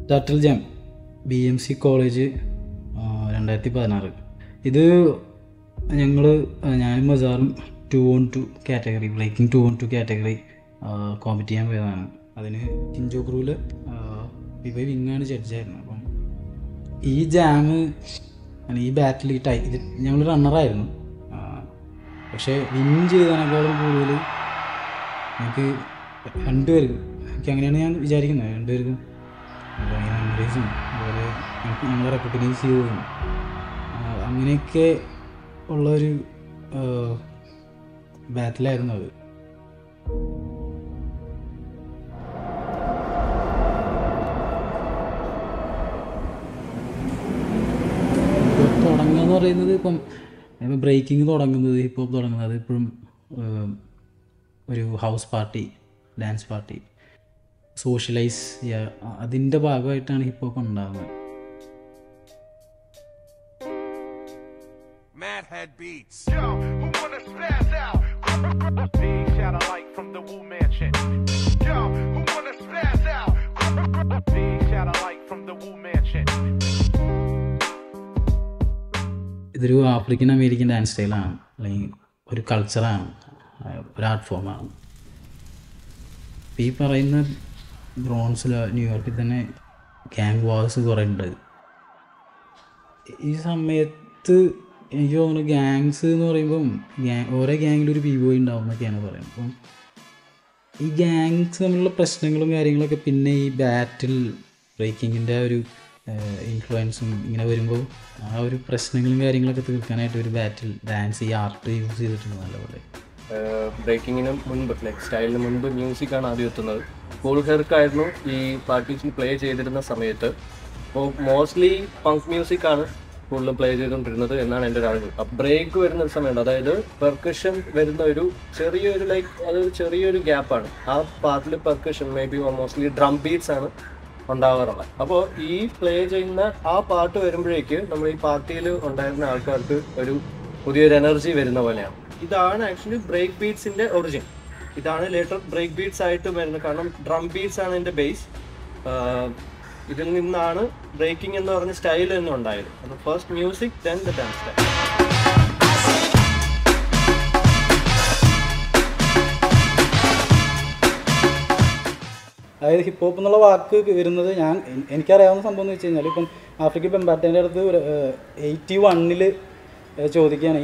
Turtle jam BMC college 2016. ഇത് ഞാനും മസാറും 2-on-2 category breaking 2-on-2 category compete ചെയ്യാൻ പോയതാണ്. അതിന് കിഞ്ചോ ക്രൂവിൽ വിവൈ വിങ്ങാണ് ജഡ്ജായിരുന്നു. അപ്പം ഈ ജാമ് ഈ ബാറ്റിൽ ഇത് ഞങ്ങൾ റണ്ണറായിരുന്നു. പക്ഷേ വിൻ ചെയ്തതിനേക്കാളും കൂടുതൽ എനിക്ക് രണ്ടുപേർക്കും അങ്ങനെയാണ് ഞാൻ വിചാരിക്കുന്നത്. രണ്ടുപേർക്കും ഭയങ്കര മെമ്മറീസും അതുപോലെ ഞങ്ങളെ റെക്കഗ്നൈസ് ചെയ്തതും അങ്ങനെയൊക്കെ ഉള്ളൊരു ബാറ്റിലായിരുന്നു അത്. തുടങ്ങുക എന്ന് പറയുന്നത് ഇപ്പം ബ്രേക്കിംഗ് തുടങ്ങുന്നത്, ഹിപ്പ് ഹോപ്പ് തുടങ്ങുന്നത് ഇപ്പോഴും ഒരു house party, dance party, socialise ചെയ്യുക, അതിൻ്റെ ഭാഗമായിട്ടാണ് ഹിപ്പ് ഹോപ്പ് ഉണ്ടാകുന്നത്. ഇതൊരു ആഫ്രിക്കൻ അമേരിക്കൻ ഡാൻസ് സ്റ്റൈലാണ്, അല്ലെങ്കിൽ ഒരു കൾച്ചറാണ്, ഒരു ആർട്ട് ഫോമാണ്. ഈ പറയുന്ന ബ്രോൺസിൽ ന്യൂയോർക്കിൽ തന്നെ ഗ്യാങ് വാർസ് കുറേ ഉണ്ട്. ഈ സമയത്ത് എനിക്ക് തോന്നുന്നു ഗ്യാങ്സ് എന്ന് പറയുമ്പം ഓരോ ഗ്യാങ്ങിലൊരു ബോയ് ഉണ്ടാവും എന്നൊക്കെയാണ് പറയുന്നത്. അപ്പം ഈ ഗ്യാങ്സ് തമ്മിലുള്ള പ്രശ്നങ്ങളും കാര്യങ്ങളൊക്കെ പിന്നെ ഈ ബാറ്റിൽ ബ്രേക്കിങ്ങിൻ്റെ ഒരു ഇൻഫ്ലുവൻസും ഇങ്ങനെ വരുമ്പോൾ ആ ഒരു പ്രശ്നങ്ങളും കാര്യങ്ങളൊക്കെ തീർക്കാനായിട്ട് ഒരു ബാറ്റിൽ ഡാൻസ് ഈ ആർട്ട് യൂസ് ചെയ്തിട്ടുണ്ട് നല്ലപോലെ. ബ്രേക്കിങ്ങിന് മുൻപ് സ്റ്റൈലിന് മുൻപ് മ്യൂസിക്കാണ് ആദ്യം എത്തുന്നത്. കൂൾ ഹെർക്കായിരുന്നു ഈ പാർട്ടീസിൽ പ്ലേ ചെയ്തിരുന്ന സമയത്ത്. അപ്പോൾ മോസ്റ്റ്ലി പങ്ക് മ്യൂസിക്കാണ് കൂടുതലും പ്ലേ ചെയ്തുകൊണ്ടിരുന്നത് എന്നാണ് എൻ്റെ ഒരു അറിവ്. അപ്പോൾ ബ്രേക്ക് വരുന്ന ഒരു സമയമുണ്ട്, അതായത് പെർക്കഷൻ വരുന്ന ഒരു ചെറിയൊരു അതൊരു ചെറിയൊരു ഗ്യാപ്പാണ്. ആ പാർട്ടിൽ പെർക്കഷൻ മോസ്റ്റ്ലി ഡ്രം ബീറ്റ്സ് ആണ് ഉണ്ടാവാറുള്ളത്. അപ്പോൾ ഈ പ്ലേ ചെയ്യുന്ന ആ പാട്ട് വരുമ്പോഴേക്ക് നമ്മൾ ഈ പാർട്ടിയിൽ ഉണ്ടായിരുന്ന ആൾക്കാർക്ക് ഒരു പുതിയൊരു എനർജി വരുന്ന പോലെയാണ്. ഇതാണ് ആക്ച്വലി ബ്രേക്ക് ബീറ്റ്സിൻ്റെ ഒറിജിൻ. ഇതാണ് ലേറ്റർ ബ്രേക്ക് ബീറ്റ്സ് ആയിട്ട് വരുന്നത്. കാരണം ഡ്രം ബീറ്റ്സ് ആണ് ഇതിൻ്റെ ബേസ്. ഇതിൽ നിന്നാണ് ബ്രേക്കിംഗ് എന്ന് പറഞ്ഞ സ്റ്റൈൽ തന്നെ ഉണ്ടായത്. അപ്പോൾ first music, then the dance style. അതായത് ഹിപ്പ് ഹോപ്പ് എന്നുള്ള വാക്ക് വരുന്നത് എനിക്കറിയാവുന്ന സംഭവം എന്ന് വെച്ച് കഴിഞ്ഞാൽ, ഇപ്പം ആഫ്രിക്കൻ പെമ്പാറ്റേൻ്റെ അടുത്ത് 81 ചോദിക്കുകയാണ്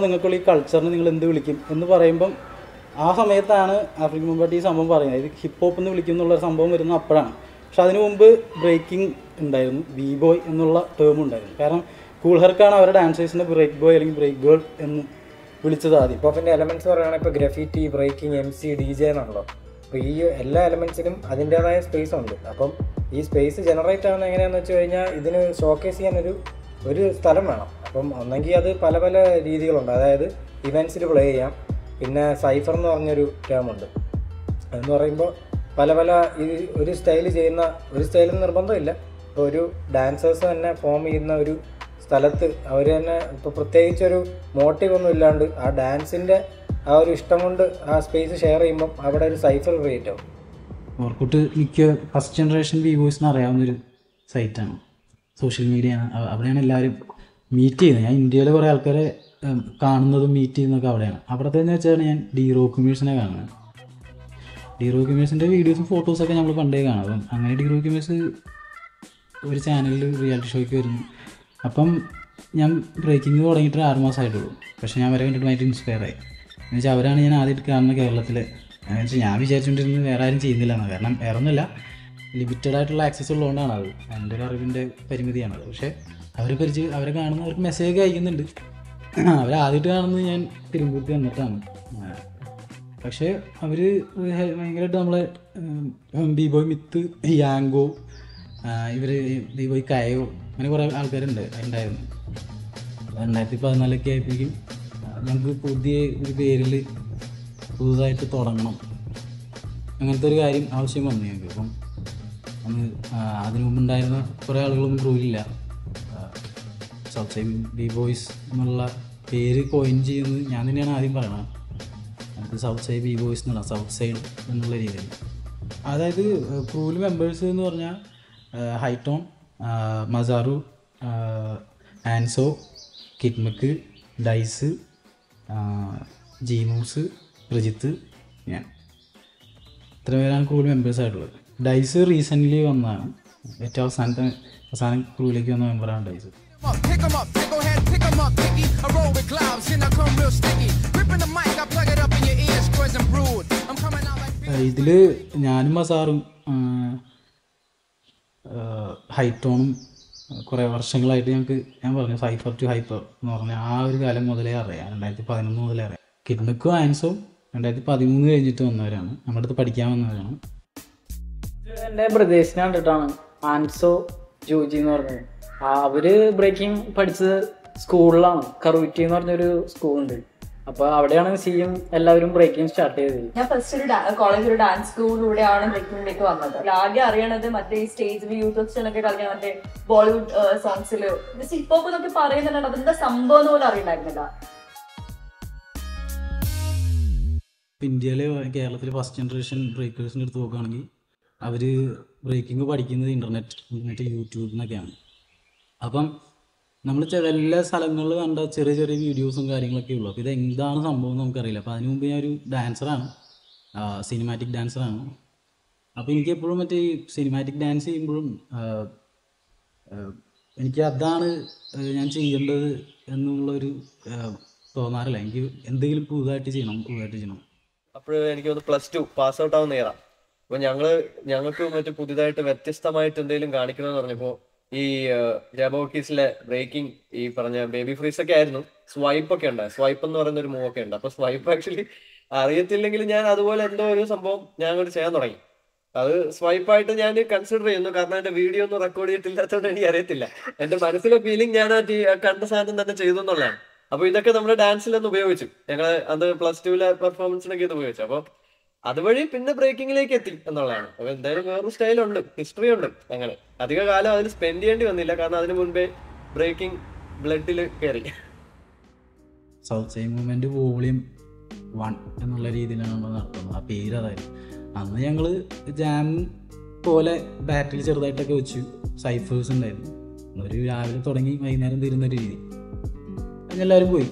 നിങ്ങൾക്കുള്ള ഈ കൾച്ചറിന് നിങ്ങൾ എന്ത് വിളിക്കും എന്ന് പറയുമ്പം ആ സമയത്താണ് ആഫ്രിക്കൻ പെമ്പാട്ടി ഈ സംഭവം പറയുന്നത്. ഇത് ഹിപ്പ് ഹോപ്പ് എന്ന് വിളിക്കും എന്നുള്ളൊരു സംഭവം വരുന്നത് അപ്പോഴാണ്. പക്ഷെ അതിനു മുമ്പ് ബ്രേക്കിംഗ് ഉണ്ടായിരുന്നു, ബോയ് എന്നുള്ള ടേം ഉണ്ടായിരുന്നു. കാരണം കൂൾ ഹെർക്കാണ് അവരുടെ ഡാൻസേഴ്സിനെ ബ്രേക്ക് ബോയ് അല്ലെങ്കിൽ ബ്രേക്ക് ഗേൾ എന്ന് വിളിച്ചത് ആദ്യം. ഹിപ്പ് ഹോപ്പിൻ്റെ എലമെൻറ്റ്സ് പറയുകയാണെങ്കിൽ ഇപ്പോൾ ഗ്രഫിറ്റി, ബ്രേക്കിംഗ്, MC, DJ എന്നാണല്ലോ. അപ്പോൾ ഈ എല്ലാ എലമെൻറ്റ്സിനും അതിൻ്റേതായ സ്പേസ് ഉണ്ട്. അപ്പം ഈ സ്പേസ് ജനറേറ്റ് ആവുന്നത് എങ്ങനെയാണെന്ന് വെച്ച് കഴിഞ്ഞാൽ ഇതിന് ഷോക്കേസ് ചെയ്യാൻ ഒരു സ്ഥലം വേണം. അപ്പം ഒന്നെങ്കിൽ അത് പല പല രീതികളുണ്ട്. അതായത് ഇവൻറ്റ്സിൽ പ്ലേ ചെയ്യാം. പിന്നെ സൈഫർ എന്ന് പറഞ്ഞൊരു ടേമുണ്ട്. അതെന്ന് പറയുമ്പോൾ പല ഒരു സ്റ്റൈൽ ചെയ്യുന്ന ഒരു സ്റ്റൈലിന് നിർബന്ധമില്ല. ഇപ്പോൾ ഒരു ഡാൻസേഴ്സ് തന്നെ ഫോം ചെയ്യുന്ന ഒരു സ്ഥലത്ത് അവർ തന്നെ ഇപ്പോൾ പ്രത്യേകിച്ചൊരു മോട്ടീവ് ഒന്നും ഇല്ലാണ്ട് ആ ഡാൻസിൻ്റെ ആ ഒരു ഇഷ്ടം കൊണ്ട് ആ സ്പേസ് ഷെയർ ചെയ്യുമ്പം അവിടെ ഒരു സൈഫർ ക്രിയേറ്റ് ആവും. ഓർക്കൂട്ട് മിക്ക ഫസ്റ്റ് ജനറേഷൻ ബോയ്സിന് അറിയാവുന്നൊരു സൈറ്റാണ്, സോഷ്യൽ മീഡിയയാണ്. അവിടെയാണ് എല്ലാവരും മീറ്റ് ചെയ്യുന്നത്. ഞാൻ ഇന്ത്യയിലെ കുറേ ആൾക്കാരെ കാണുന്നതും മീറ്റ് ചെയ്യുന്നതൊക്കെ അവിടെയാണ്. അവിടത്തെ എന്ന് വെച്ചാൽ ഞാൻ റോക്കുമേഴ്സിനെ കാണുന്നത്. റോക്കുമേഴ്സിൻ്റെ വീഡിയോസും ഫോട്ടോസൊക്കെ നമ്മൾ പണ്ടേ കാണും. അപ്പം അങ്ങനെ റോക്കുമേഴ്സ് ഒരു ചാനലിൽ റിയാലിറ്റി ഷോയ്ക്ക് വരുന്നു. അപ്പം ഞാൻ ബ്രേക്കിംഗ് തുടങ്ങിയിട്ട് 6 മാസമായിട്ടുള്ളൂ. പക്ഷേ ഞാൻ വരെ കണ്ടിട്ട് ഭയങ്കര ഇൻസ്പയറായി. എന്ന് വെച്ചാൽ അവരാണ് ഞാൻ ആദ്യമായിട്ട് കാണുന്ന കേരളത്തിൽ. എന്ന് വെച്ചാൽ ഞാൻ വിചാരിച്ചുകൊണ്ടിരുന്നത് വേറെ ആരും ചെയ്യുന്നില്ല എന്നാണ്. കാരണം വേറെ ഒന്നുമില്ല, ലിമിറ്റഡ് ആയിട്ടുള്ള ആക്സസ് ഉള്ളതുകൊണ്ടാണ്. അത് എൻ്റെ ഒരു അറിവിൻ്റെ പരിമിതിയാണത്. പക്ഷേ അവരെ കാണുന്നവർക്ക് മെസ്സേജ് അയക്കുന്നുണ്ട്. അവരാദ്യമായിട്ട് കാണുന്നത് ഞാൻ തിരുവനന്തപുരത്ത് വന്നിട്ടാണ്. പക്ഷേ അവർ ഭയങ്കരമായിട്ട് നമ്മളെ ബോയ് മിത്ത്, യാങ്കോ, ബോയ് കയോ, അങ്ങനെ കുറേ ആൾക്കാരുണ്ടായിരുന്നു. 2014 ആയപ്പോഴേക്കും ഞങ്ങൾക്ക് പുതിയ ഒരു പേരിൽ പുതുതായിട്ട് തുടങ്ങണം, അങ്ങനത്തെ ഒരു കാര്യം ആവശ്യം വന്നു ഞങ്ങൾക്ക്. അപ്പം അതിനു മുമ്പുണ്ടായിരുന്ന കുറേ ആളുകളൊന്നും ക്രൂവിലില്ല. സൗത്ത് സൈഡ് ബോയ്സ് എന്നുള്ള പേര് കോയിൻ ചെയ്യുന്നത് ഞാൻ തന്നെയാണ് ആദ്യം പറയണത്. നമുക്ക് സൗത്ത് സൈഡ് ബോയ്സ് എന്നുള്ള സൗത്ത് സൈഡ് എന്നുള്ള രീതിയിൽ. അതായത് ക്രൂവിൽ മെമ്പേഴ്സ് എന്ന് പറഞ്ഞാൽ ഹൈറ്റോൺ, മസാറു, ആൻസോ, കിഡ്മക്ക്, ഡൈസ്, ജീമൂസ്, പ്രജിത്ത്, ഞാൻ. ഇത്ര പേരാണ് ക്രൂ മെമ്പേഴ്സായിട്ടുള്ളത്. ഡൈസ് റീസെൻ്റ്ലി വന്നതാണ്, ഏറ്റവും അവസാന ക്രൂവിലേക്ക് വന്ന മെമ്പറാണ് ഡൈസ്. ഇതിൽ ഞാനും മസാറും ഹൈറ്റോണും കുറേ വർഷങ്ങളായിട്ട് ഞാൻ പറഞ്ഞു സൈഫർ ടു ഹൈപ്പർ എന്ന് പറഞ്ഞാൽ ആ ഒരു കാലം മുതലേ അറിയാം, 2011 മുതലേ അറിയാം. കിഡ്മക്കും ആൻസും 2013 കഴിഞ്ഞിട്ട് വന്നവരാണ്, നമ്മുടെ അടുത്ത് പഠിക്കാൻ വന്നവരാണ്. എൻ്റെ ബ്രദേഴ്സിനെ കണ്ടിട്ടാണ് ആൻസോ ജോജി എന്ന് പറഞ്ഞത്. അവര് ബ്രേക്കിംഗ് പഠിച്ചത് സ്കൂളിലാണ്, കറൂറ്റി എന്ന് പറഞ്ഞൊരു സ്കൂളുണ്ട്. അപ്പൊ അവിടെയാണ് സിയും എല്ലാവരും ബ്രേക്കിംഗ് സ്റ്റാർട്ട് ചെയ്തത്. ഞാൻ ഫസ്റ്റ് കോളേജിൽ ഒരു ഡാൻസ് സ്കൂളിലൂടെയാണ് ബ്രേക്കിംഗിലേക്ക് വന്നത്. ആകെ അറിയണത് മറ്റേ സ്റ്റേജിൽ യൂത്ത് ഫെസ്റ്റിനൊക്കെ കളിക്കാൻ മറ്റേ ബോളിവുഡ് സോങ്സിൽ ഹിപ്പ് ഹോപ്പ് എന്നൊക്കെ പറയുന്നുണ്ട്, അതെന്താ സംഭവം എന്ന് പോലും അറിയണ്ടായിരുന്നില്ല. ഇന്ത്യയിലെ കേരളത്തിൽ ഫസ്റ്റ് ജനറേഷൻ ബ്രേക്കേഴ്സിൻ്റെ അടുത്ത് നോക്കുകയാണെങ്കിൽ അവർ ബ്രേക്കിംഗ് പഠിക്കുന്നത് ഇൻ്റർനെറ്റ് യൂട്യൂബിൽ നിന്നൊക്കെയാണ്. അപ്പം നമ്മൾ എല്ലാ സ്ഥലങ്ങളിൽ കണ്ട ചെറിയ ചെറിയ വീഡിയോസും കാര്യങ്ങളൊക്കെ ഉള്ളൂ. അപ്പോൾ ഇതെന്താണ് സംഭവം നമുക്കറിയില്ല. അപ്പോൾ അതിനു മുമ്പ് ഞാൻ ഒരു ഡാൻസറാണ്, സിനിമാറ്റിക് ഡാൻസറാണ്. അപ്പോൾ എനിക്കെപ്പോഴും മറ്റേ ഈ സിനിമാറ്റിക് ഡാൻസ് ചെയ്യുമ്പോഴും എനിക്ക് അതാണ് ഞാൻ ചെയ്യേണ്ടത് എന്നുള്ളൊരു തോന്നാറില്ല. എനിക്ക് എന്തെങ്കിലും പുതുതായിട്ട് ചെയ്യണം. അപ്പോൾ എനിക്ക് ഒന്ന് +2 പാസ് ഔട്ട് ആവുന്ന നേരം. അപ്പോൾ ഞങ്ങൾക്ക് മറ്റു പുതിയതായിട്ട് വ്യത്യസ്തമായിട്ട് എന്തെങ്കിലും കാണിക്കണമെന്ന് പറഞ്ഞപ്പോൾ ഈ ജബോക്കീസിലെ ബ്രേക്കിംഗ് ഈ പറഞ്ഞ ബേബി ഫ്രീസ് ഒക്കെ ആയിരുന്നു. സ്വൈപ്പ് ഒക്കെ ഉണ്ട്, സ്വൈപ്പ് എന്ന് പറയുന്ന ഒരു മൂവ് ഒക്കെ ഉണ്ട്. അപ്പൊ സ്വൈപ്പ് ആക്ച്വലി അറിയത്തില്ലെങ്കിൽ ഞാൻ അതുപോലെ എന്തോ ഒരു സംഭവം ഞാൻ അങ്ങോട്ട് ചെയ്യാൻ തുടങ്ങി. അത് സ്വൈപ്പായിട്ട് ഞാൻ കൺസിഡർ ചെയ്യുന്നു, കാരണം എന്റെ വീഡിയോ ഒന്നും റെക്കോർഡ് ചെയ്തിട്ടില്ലാത്തതുകൊണ്ട് എനിക്ക് അറിയത്തില്ല. എന്റെ മനസ്സിലെ ഫീലിംഗ് ഞാൻ കണ്ട സാധനം തന്നെ ചെയ്തു എന്നുള്ളതാണ്. അപ്പൊ ഇതൊക്കെ നമ്മുടെ ഡാൻസിലൊന്ന് ഉപയോഗിച്ചു, ഞങ്ങള് അത് +2 പെർഫോമൻസിനൊക്കെ ഇത് ഉപയോഗിച്ചു. അപ്പൊ അതുവഴി പിന്നെ ബ്രേക്കിങ്ങിലേക്ക് എത്തി എന്നുള്ളതാണ്. അപ്പൊ എന്തായാലും വേറൊരു സ്റ്റൈലുണ്ട്, ഹിസ്റ്ററി ഉണ്ട്. അങ്ങനെ അധിക കാലം അതിൽ സ്പെൻഡ് ചെയ്യേണ്ടി വന്നില്ല, കാരണം അതിന് മുൻപേ ബ്രേക്കിംഗ് ബ്ലഡിൽ കയറി. സൗത്ത് സൈഡ് മൂവ്മെൻറ്റ് വോളിയം 1 എന്നുള്ള രീതിയിലാണ് നമ്മൾ നടത്തുന്നത്. ആ പേര് അതായിരുന്നു. അന്ന് ഞങ്ങൾ ജാം പോലെ ബാറ്റിൽ ചെറുതായിട്ടൊക്കെ വെച്ചു, സൈഫേഴ്സ് ഉണ്ടായിരുന്നു. ഒരു രാവിലെ തുടങ്ങി വൈകുന്നേരം തീരുന്നൊരു രീതി. അതിനെല്ലാവരും പോയി.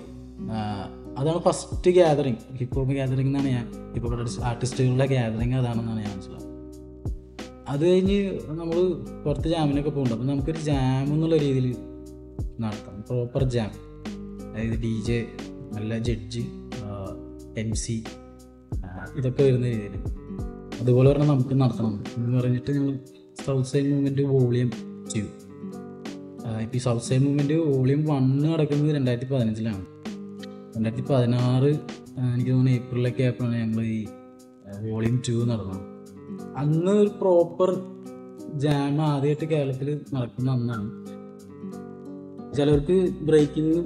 അതാണ് first gathering, hip hop gathering എന്നാണ് ഞാൻ ഇപ്പോൾ ആർട്ടിസ്റ്റുകളുടെ ഗ്യാതറിങ് അതാണെന്നാണ് ഞാൻ മനസ്സിലാക്കുന്നത്. അത് കഴിഞ്ഞ് നമ്മൾ പുറത്ത് ജാമിനൊക്കെ പോകുന്നുണ്ട്. അപ്പോൾ നമുക്കൊരു ജാം എന്നുള്ള രീതിയിൽ നടത്താം, പ്രോപ്പർ ജാം. അതായത് DJ, നല്ല ജഡ്ജ്, MC ഇതൊക്കെ വരുന്ന രീതിയിൽ അതുപോലെ പറഞ്ഞാൽ നമുക്ക് നടത്തണം എന്ന് പറഞ്ഞിട്ട് ഞങ്ങൾ സൗത്ത് സൈഡ് മൂവ്മെൻറ്റ് വോളിയം ചെയ്യും. ഇപ്പോൾ ഈ സൗത്ത് സൈഡ് മൂവ്മെൻറ്റ് വോളിയം 1 നടക്കുന്നത് 2015 2016 എനിക്ക് തോന്നുന്നു ഏപ്രിലൊക്കെ ആയപ്പോഴാണ് ഞങ്ങൾ ഈ വോളിയം 2 നടന്നത്. അന്ന് ഒരു പ്രോപ്പർ ജാം ആദ്യമായിട്ട് കേരളത്തിൽ നടക്കുന്ന അന്നാണ്. ചിലവർക്ക് ബ്രേക്കിങ്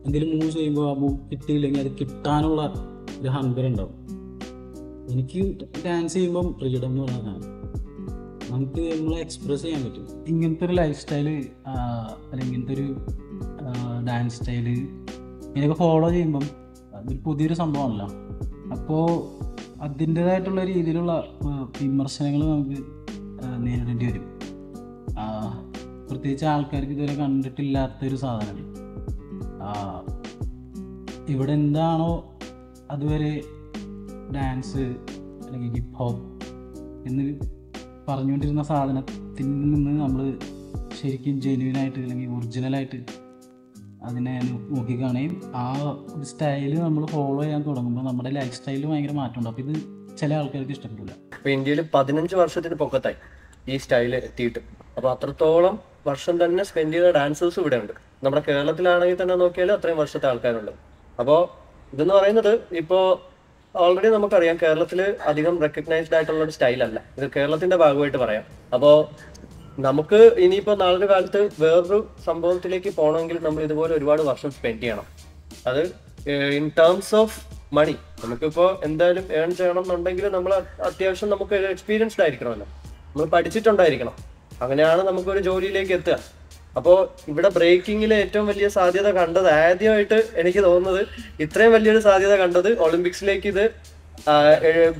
എന്തെങ്കിലും മൂവ് ചെയ്യുമ്പോൾ ആ മൂവ് കിട്ടിയില്ലെങ്കിൽ അത് കിട്ടാനുള്ള ഒരു ഹങ്കർ ഉണ്ടാവും. എനിക്ക് ഡാൻസ് ചെയ്യുമ്പം ഫ്രീഡം എന്ന് പറയുന്നതാണ്, നമുക്ക് നമ്മളെ എക്സ്പ്രസ് ചെയ്യാൻ പറ്റും. ഇങ്ങനത്തെ ഒരു ലൈഫ് സ്റ്റൈല് അല്ലെങ്കിൽ ഇങ്ങനത്തെ ഒരു ഡാൻസ് സ്റ്റൈല് ഇങ്ങനെയൊക്കെ ഫോളോ ചെയ്യുമ്പം അതൊരു പുതിയൊരു സംഭവമാണല്ലോ. അപ്പോൾ അതിൻ്റേതായിട്ടുള്ള രീതിയിലുള്ള വിമർശനങ്ങൾ നമുക്ക് നേരിടേണ്ടി വരും. പ്രത്യേകിച്ച് ആൾക്കാർക്ക് ഇതുവരെ കണ്ടിട്ടില്ലാത്തൊരു സാധനം. ഇവിടെ എന്താണോ അതുവരെ ഡാൻസ് അല്ലെങ്കിൽ ഹിപ്പ് ഹോപ്പ് എന്ന് പറഞ്ഞുകൊണ്ടിരുന്ന സാധനത്തിൽ നിന്ന് നമ്മൾ ശരിക്കും ജെന്യുവനായിട്ട് അല്ലെങ്കിൽ ഒറിജിനലായിട്ട് അതിനെ നോക്കിക്കാണുകയും ആ ഒരു സ്റ്റൈല് നമ്മൾ ഫോളോ ചെയ്യാൻ തുടങ്ങുമ്പോൾ നമ്മുടെ ലൈഫ് സ്റ്റൈലിൽ ഭയങ്കര മാറ്റമുണ്ട്. അപ്പോൾ ഇത് ചില ആൾക്കാർക്ക് ഇഷ്ടപ്പെടില്ല. ഇപ്പോൾ ഇന്ത്യയിൽ 15 വർഷത്തിന് പൊക്കത്തായി ഈ സ്റ്റൈൽ എത്തിയിട്ട്. അപ്പോൾ അത്രത്തോളം വർഷം തന്നെ സ്പെൻഡ് ചെയ്ത ഡാൻസേഴ്സ് ഇവിടെ ഉണ്ട്. നമ്മുടെ കേരളത്തിലാണെങ്കിൽ തന്നെ നോക്കിയാൽ അത്രയും വർഷത്തെ ആൾക്കാരുണ്ട്. അപ്പോൾ ഇതെന്ന് പറയുന്നത് ഇപ്പോൾ ഓൾറെഡി നമുക്കറിയാം കേരളത്തിൽ അധികം റെക്കഗ്നൈസ്ഡ് ആയിട്ടുള്ള ഒരു സ്റ്റൈലല്ല ഇത്, കേരളത്തിന്റെ ഭാഗമായിട്ട് പറയാം. അപ്പോൾ നമുക്ക് ഇനിയിപ്പോൾ നാളൊരു കാലത്ത് വേറൊരു സംഭവത്തിലേക്ക് പോകണമെങ്കിൽ നമ്മൾ ഇതുപോലെ ഒരുപാട് വർഷം സ്പെൻഡ് ചെയ്യണം. അത് ഇൻ ടേംസ് ഓഫ് മണി. നമുക്കിപ്പോൾ എന്തായാലും ഏൺ ചെയ്യണം എന്നുണ്ടെങ്കിൽ നമ്മൾ അത്യാവശ്യം നമുക്ക് എക്സ്പീരിയൻസ്ഡ് ആയിരിക്കണമല്ലോ, നമ്മൾ പഠിച്ചിട്ടുണ്ടായിരിക്കണം. അങ്ങനെയാണ് നമുക്കൊരു ജോലിയിലേക്ക് എത്തുക. അപ്പോൾ ഇവിടെ ബ്രേക്കിങ്ങിലെ ഏറ്റവും വലിയ സാധ്യത കണ്ടത്, ആദ്യമായിട്ട് എനിക്ക് തോന്നുന്നത് ഇത്രയും വലിയൊരു സാധ്യത കണ്ടത് ഒളിമ്പിക്സിലേക്ക് ഇത്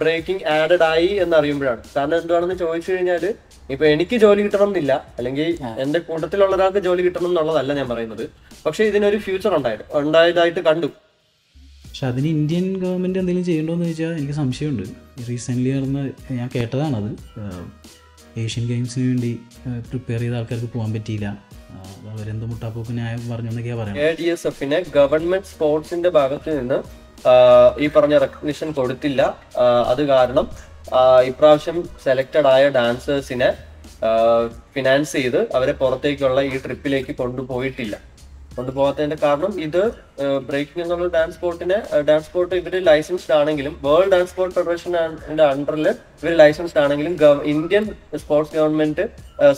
ബ്രേക്കിംഗ് ആഡഡ് ആയി എന്നറിയുമ്പോഴാണ്. കാരണം എന്തുവാണെന്ന് ചോദിച്ചു കഴിഞ്ഞാൽ ഇപ്പൊ എനിക്ക് ജോലി കിട്ടണം എന്നില്ല, അല്ലെങ്കിൽ എന്റെ കൂട്ടത്തിലുള്ള ഒരാൾക്ക് ജോലി കിട്ടണം എന്നുള്ളതല്ല ഞാൻ പറയുന്നത്. പക്ഷെ ഇതിനൊരു ഫ്യൂച്ചർ ഉണ്ടായതായിട്ട് കണ്ടു. പക്ഷെ അതിന് ഇന്ത്യൻ ഗവൺമെൻറ് എന്തെങ്കിലും ചെയ്യണ്ടോയെന്ന് ചോദിച്ചാൽ എനിക്ക് സംശയമുണ്ട്. റീസെൻ്റ്ലി നടന്ന ഞാൻ കേട്ടതാണത്, ഏഷ്യൻ ഗെയിംസിന് വേണ്ടി പ്രിപ്പയർ ചെയ്ത ആൾക്കാർക്ക് പോകാൻ പറ്റിയില്ല, അവരെന്ത് മുട്ടാപ്പോക്ക് ന്യായം പറഞ്ഞെന്നൊക്കെയാണ് പറയുന്നത്. ADSFന് ഗവൺമെന്റ് സ്പോർട്സിന്റെ ഭാഗത്ത് നിന്ന് ഈ പറഞ്ഞ റെക്കഗ്നിഷൻ കൊടുത്തില്ല. അത് കാരണം ഇപ്രാവശ്യം സെലക്റ്റഡ് ആയ ഡാൻസേഴ്സിനെ ഫിനാൻസ് ചെയ്ത് അവരെ പുറത്തേക്കുള്ള ഈ ട്രിപ്പിലേക്ക് കൊണ്ടുപോകാത്തതിന്റെ കാരണം ഇത് ബ്രേക്കിംഗ് എന്നുള്ള ഡാൻസ് സ്പോർട്ട് ഇവര് ലൈസൻസ്ഡ് ആണെങ്കിലും, വേൾഡ് ഡാൻസ് സ്പോർട്ട് ഫെഡറേഷന്റെ അണ്ടറിൽ ഇവർ ലൈസൻസ്ഡ് ആണെങ്കിലും ഇന്ത്യൻ സ്പോർട്സ് ഗവൺമെന്റ്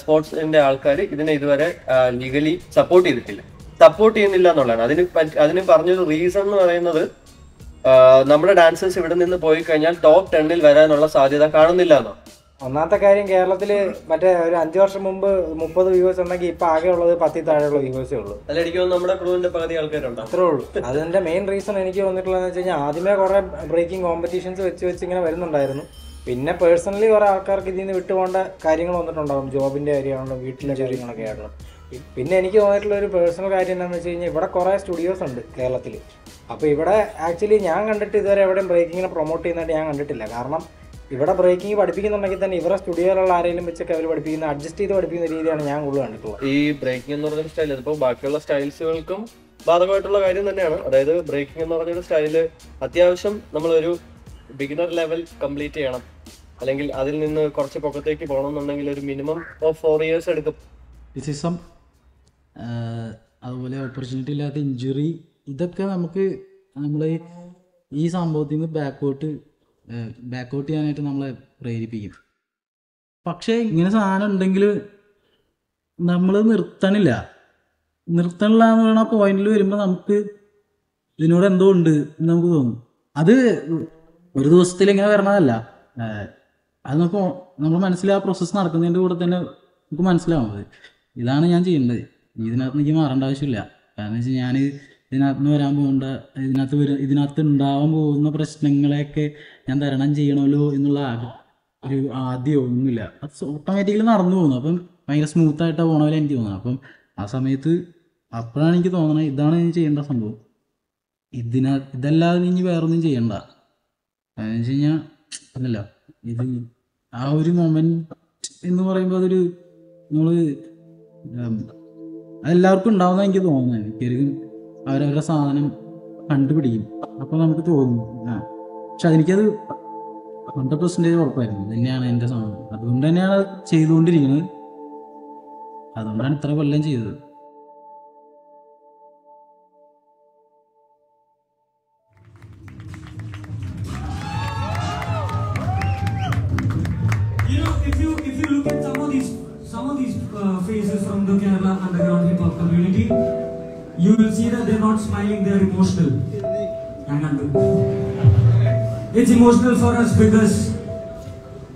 സ്പോർട്സിന്റെ ആൾക്കാർ ഇതിനെ ഇതുവരെ ലീഗലി സപ്പോർട്ട് ചെയ്യുന്നില്ല എന്നുള്ളതാണ്. അതിന് പറഞ്ഞൊരു റീസൺ എന്ന് പറയുന്നത്, നമ്മുടെ ഡാൻസേഴ്സ് ഇവിടെ നിന്ന് പോയി കഴിഞ്ഞാൽ ടോപ്പ് 10 വരാനുള്ള സാധ്യത കാണുന്നില്ല എന്നോ. ഒന്നാമത്തെ കാര്യം, കേരളത്തിൽ മറ്റേ ഒരു 5 വർഷം മുമ്പ് 30 വ്യൂവേഴ്സ് ഉണ്ടെങ്കിൽ ഇപ്പൊ ആകെ ഉള്ളത് 10 താഴെയുള്ള വ്യൂവേഴ്സേ ഉള്ളൂ. അല്ല, എനിക്ക് തോന്നുന്നു നമ്മുടെ ക്രൂവിന്റെ പകുതി ആൾക്കാരുണ്ടോ, അത്രേ ഉള്ളൂ. അതിന്റെ മെയിൻ റീസൺ എനിക്ക് തോന്നിയിട്ടുള്ളതെന്ന് വെച്ച് കഴിഞ്ഞാൽ, ആദ്യമേ കുറെ ബ്രേക്കിംഗ് കോമ്പറ്റീഷൻസ് വെച്ച് ഇങ്ങനെ വരുന്നുണ്ടായിരുന്നു. പിന്നെ പേഴ്സണലി കുറെ ആൾക്കാർക്ക് ഇതിൽ നിന്ന് വിട്ടുപോകേണ്ട കാര്യങ്ങൾ വന്നിട്ടുണ്ടാകും, ജോബിന്റെ കാര്യമാണല്ലോ, വീട്ടിലെ കാര്യങ്ങളൊക്കെ ആണല്ലോ. പിന്നെ എനിക്ക് തോന്നിയിട്ടുള്ള ഒരു പേഴ്സണൽ കാര്യം എന്താണെന്ന് വെച്ച് കഴിഞ്ഞാൽ, ഇവിടെ കുറേ സ്റ്റുഡിയോസ് ഉണ്ട് കേരളത്തിൽ. അപ്പോൾ ഇവിടെ ആക്ച്വലി ഞാൻ കണ്ടിട്ട് ഇതുവരെ എവിടെയും ബ്രേക്കിങ്ങിനെ പ്രൊമോട്ട് ചെയ്യുന്നതായിട്ട് ഞാൻ കണ്ടിട്ടില്ല. കാരണം ഇവിടെ ബ്രേക്കിംഗ് പഠിപ്പിക്കുന്നുണ്ടെങ്കിൽ തന്നെ ഇവരുടെ സ്റ്റുഡിയോയിലുള്ള ആരെങ്കിലും വെച്ചൊക്കെ അവർ അഡ്ജസ്റ്റ് ചെയ്ത് പഠിപ്പിക്കുന്ന രീതിയാണ് ഞാൻ കൂടുതൽ കണ്ടിട്ടുള്ളത്. ഈ ബ്രേക്കിംഗ് എന്ന് പറഞ്ഞ സ്റ്റൈൽ ഇതിപ്പോൾ ബാക്കിയുള്ള സ്റ്റൈൽസുകൾക്കും ബാധകമായിട്ടുള്ള കാര്യം തന്നെയാണ്. അതായത് ബ്രേക്കിംഗ് എന്ന് പറഞ്ഞൊരു സ്റ്റൈല് അത്യാവശ്യം നമ്മളൊരു ബിഗിനർ ലെവൽ കംപ്ലീറ്റ് ചെയ്യണം, അല്ലെങ്കിൽ അതിൽ നിന്ന് കുറച്ച് പൊക്കത്തേക്ക് പോകണമെന്നുണ്ടെങ്കിൽ ഒരു മിനിമം ഓഫ് 4 years എടുക്കും. ഫിസിസം, അതുപോലെ ഓപ്പർച്യൂണിറ്റി ഇല്ലാത്ത ഇഞ്ചുറി, ഇതൊക്കെ നമ്മൾ ഈ സംഭവത്തിൽ നിന്ന് ബാക്കൗട്ട് ചെയ്യാനായിട്ട് നമ്മളെ പ്രേരിപ്പിക്കും. പക്ഷേ ഇങ്ങനെ സാധനം ഉണ്ടെങ്കിൽ നമ്മൾ നിർത്തണില്ല എന്ന് പറയുന്ന പോയിന്റിൽ വരുമ്പോൾ നമുക്ക് ഇതിനോട് എന്തോ ഉണ്ട് എന്ന് നമുക്ക് തോന്നും. അത് ഒരു ദിവസത്തിൽ ഇങ്ങനെ വരണതല്ല, അത് നമ്മൾ മനസ്സിൽ ആ പ്രോസസ്സ് നടക്കുന്നതിൻ്റെ കൂടെ തന്നെ നമുക്ക് മനസ്സിലാവുന്നത് ഇതാണ് ഞാൻ ചെയ്യേണ്ടത്, ഇതിനകത്ത് എനിക്ക് മാറേണ്ട ആവശ്യമില്ല. കാരണം വെച്ചാൽ ഞാൻ ഇതിനകത്ത് നിന്ന് വരാൻ പോകേണ്ട, ഇതിനകത്ത് ഉണ്ടാവാൻ പോകുന്ന പ്രശ്നങ്ങളെയൊക്കെ ഞാൻ തരണം ചെയ്യണമല്ലോ എന്നുള്ള ഒരു ആദ്യമോ ഒന്നുമില്ല, അത് ഓട്ടോമാറ്റിക്കലി നടന്നു പോകുന്നു. അപ്പം ഭയങ്കര സ്മൂത്തായിട്ടാണ് പോകണ പോലെ എനിക്ക് തോന്നുന്നത്. അപ്പം ആ സമയത്ത് അപ്പോഴാണ് എനിക്ക് തോന്നണത് ഇതാണ് ഞാൻ ചെയ്യേണ്ട സംഭവം, ഇതല്ലാതെ ഇനി വേറൊന്നും ചെയ്യണ്ട. എന്ന് വെച്ച് കഴിഞ്ഞാൽ അല്ലല്ല, ഇത് ആ ഒരു മൊമെന്റ് എന്ന് പറയുമ്പോൾ അതൊരു അതെല്ലാവർക്കും ഉണ്ടാവുന്ന എനിക്ക് തോന്നുന്നത്. എനിക്കൊരു അവരവരുടെ സാധനം കണ്ടുപിടിക്കും, അപ്പോൾ നമുക്ക് തോന്നും. പക്ഷെ അതെനിക്കത് 100% ഉറപ്പായിരുന്നു, തന്നെയാണ് എൻ്റെ സാധനം. അതുകൊണ്ട് തന്നെയാണ് അത് ചെയ്തുകൊണ്ടിരിക്കുന്നത്, അതുകൊണ്ടാണ് ഇത്ര കൊല്ലം ചെയ്തത്. Faces from the Kerala underground hip hop community, you will see that they're not smiling, they're emotional. It's emotional for us because,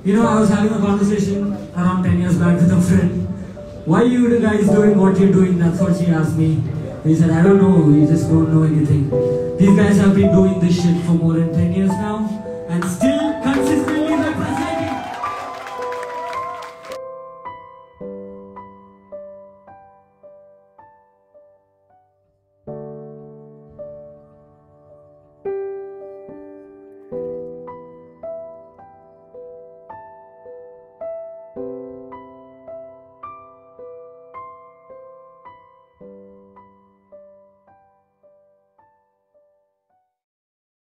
I was having a conversation around 10 years back with a friend. Why you guys doing what you're doing? That's what she asked me. He said, I don't know, we just don't know anything. These guys have been doing this shit for more than 10 years now, and still